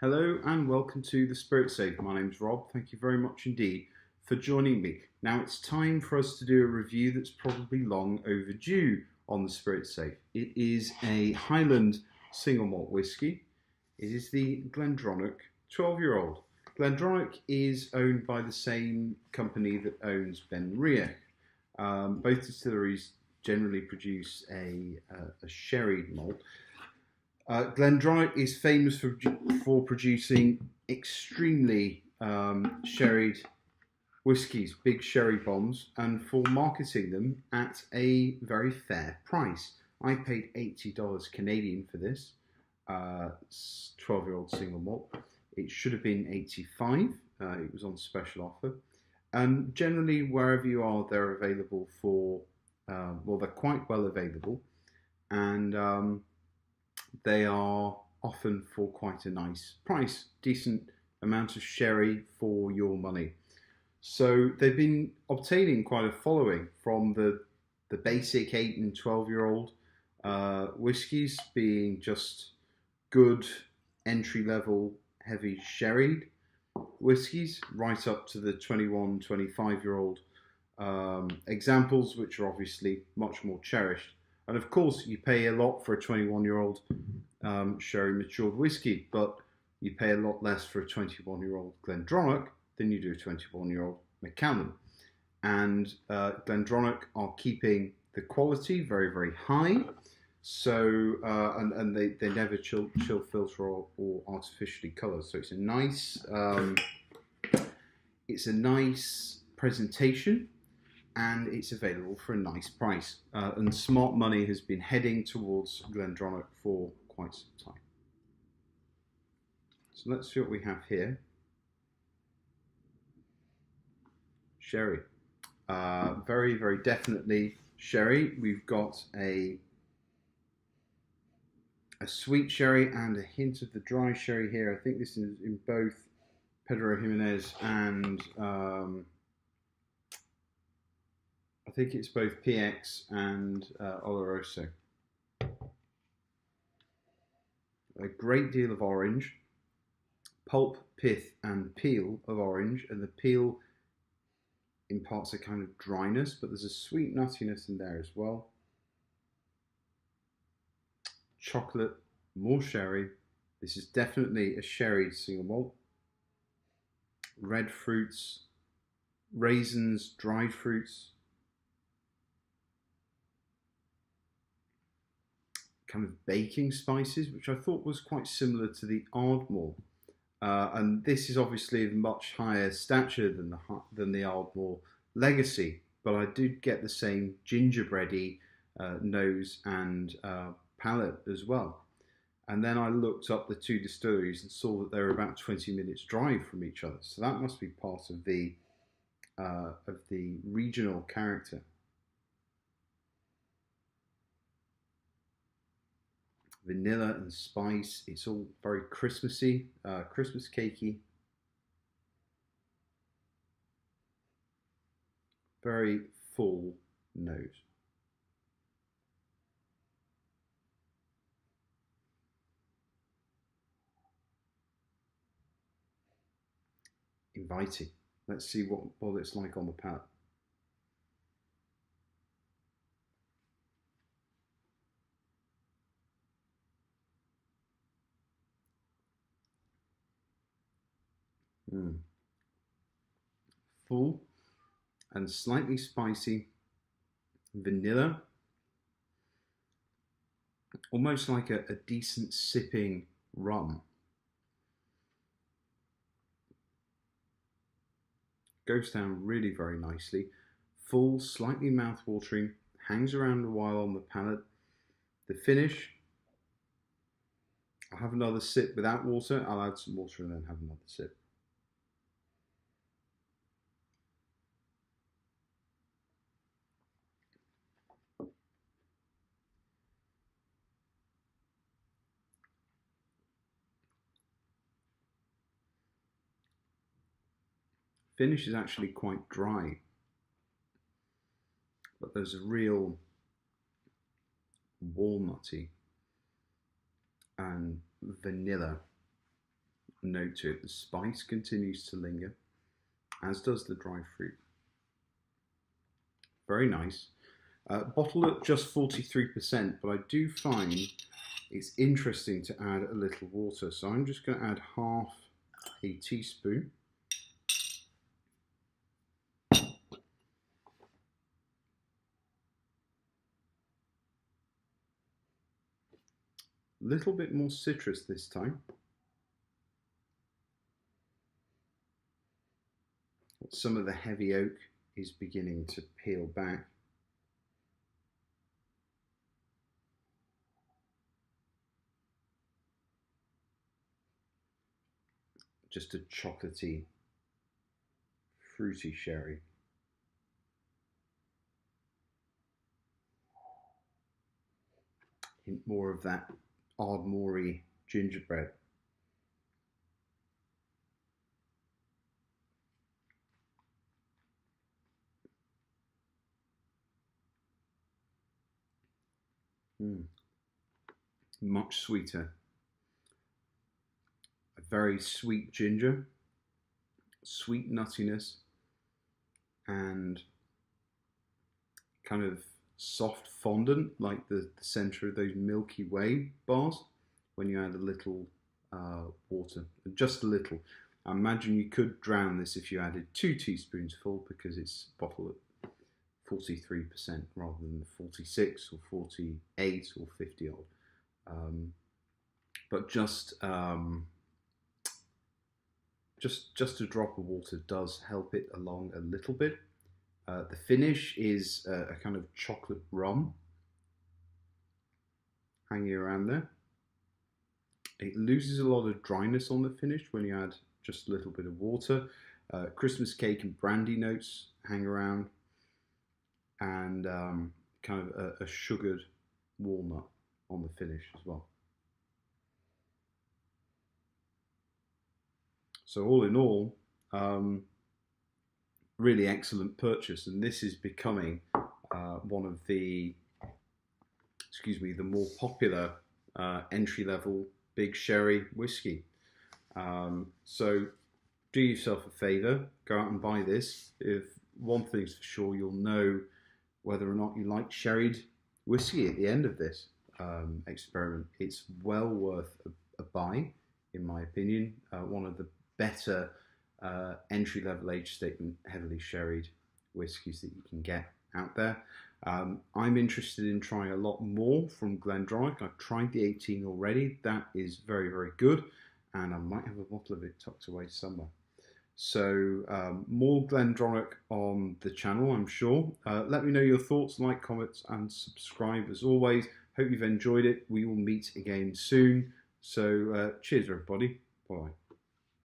Hello and welcome to the Spirit Safe. My name's Rob. Thank you very much indeed for joining me. Now it's time for us to do a review that's probably long overdue on the Spirit Safe. It is a Highland single malt whisky. It is the Glendronach 12-year-old. Glendronach is owned by the same company that owns Benriach. Both distilleries generally produce a sherry malt. Glendronach is famous for producing extremely sherried whiskies, big sherry bombs, and for marketing them at a very fair price. I paid $80 Canadian for this 12-year-old single malt. It should have been $85. It was on special offer. And generally, wherever you are, they're available for, they're quite well available. And they are often for quite a nice price, decent amount of sherry for your money. So they've been obtaining quite a following from the basic 8 and 12-year-old whiskies being just good entry-level heavy sherried whiskies, right up to the 21, 25-year-old examples, which are obviously much more cherished. And of course, you pay a lot for a 21-year-old sherry matured whiskey, but you pay a lot less for a 21-year-old Glendronach than you do a 21-year-old Macallan. And Glendronach are keeping the quality very, very high. So, and they never chill filter or artificially colour. So it's a nice presentation. And it's available for a nice price. And smart money has been heading towards Glendronach for quite some time. So let's see what we have here. Sherry. Very, very definitely sherry. We've got a sweet sherry and a hint of the dry sherry here. I think this is in both Pedro Jimenez and I think it's both PX and Oloroso. A great deal of orange, pulp, pith, and peel of orange, and the peel imparts a kind of dryness, but there's a sweet nuttiness in there as well. Chocolate, more sherry. This is definitely a sherry single malt. Red fruits, raisins, dried fruits. Kind of baking spices, which I thought was quite similar to the Ardmore. And this is obviously of much higher stature than the Ardmore Legacy, but I did get the same gingerbready nose and palate as well. And then I looked up the two distilleries and saw that they were about 20 minutes drive from each other. So that must be part of the regional character. Vanilla and spice, it's all very Christmassy, Christmas cakey. Very full nose. Inviting. Let's see what it's like on the palate. Full and slightly spicy vanilla, almost like a decent sipping rum. Goes down really very nicely. Full, slightly mouth-watering, hangs around a while on the palate. The finish, I'll have another sip without water. I'll add some water and then have another sip. Finish is actually quite dry, but there's a real walnutty and vanilla note to it. The spice continues to linger, as does the dry fruit. Very nice. Bottled at just 43%, but I do find it's interesting to add a little water. So I'm just going to add half a teaspoon. A little bit more citrus this time. Some of the heavy oak is beginning to peel back. Just a chocolatey, fruity sherry. Hint more of that Ardmore-y gingerbread. Much sweeter. A very sweet ginger, sweet nuttiness, and kind of soft fondant, like the center of those Milky Way bars, when you add a little water, just a little. I imagine you could drown this if you added 2 teaspoons full, because it's bottled at 43% rather than 46 or 48 or 50 odd. But just a drop of water does help it along a little bit. The finish is a kind of chocolate rum hanging around there. It loses a lot of dryness on the finish when you add just a little bit of water. Christmas cake and brandy notes hang around, and kind of a sugared walnut on the finish as well. So all in all, really excellent purchase, and this is becoming one of the more popular entry-level big sherry whiskey. So do yourself a favour, go out and buy this. If one thing's for sure, you'll know whether or not you like sherried whiskey at the end of this experiment. It's well worth a buy, in my opinion. One of the better entry-level age statement heavily sherried whiskies that you can get out there. I'm interested in trying a lot more from Glendronach. I've tried the 18 already. That is very, very good, and I might have a bottle of it tucked away somewhere. So more Glendronach on the channel, I'm sure. Let me know your thoughts, like, comments, and subscribe as always. Hope you've enjoyed it. We will meet again soon. So cheers, everybody. Bye.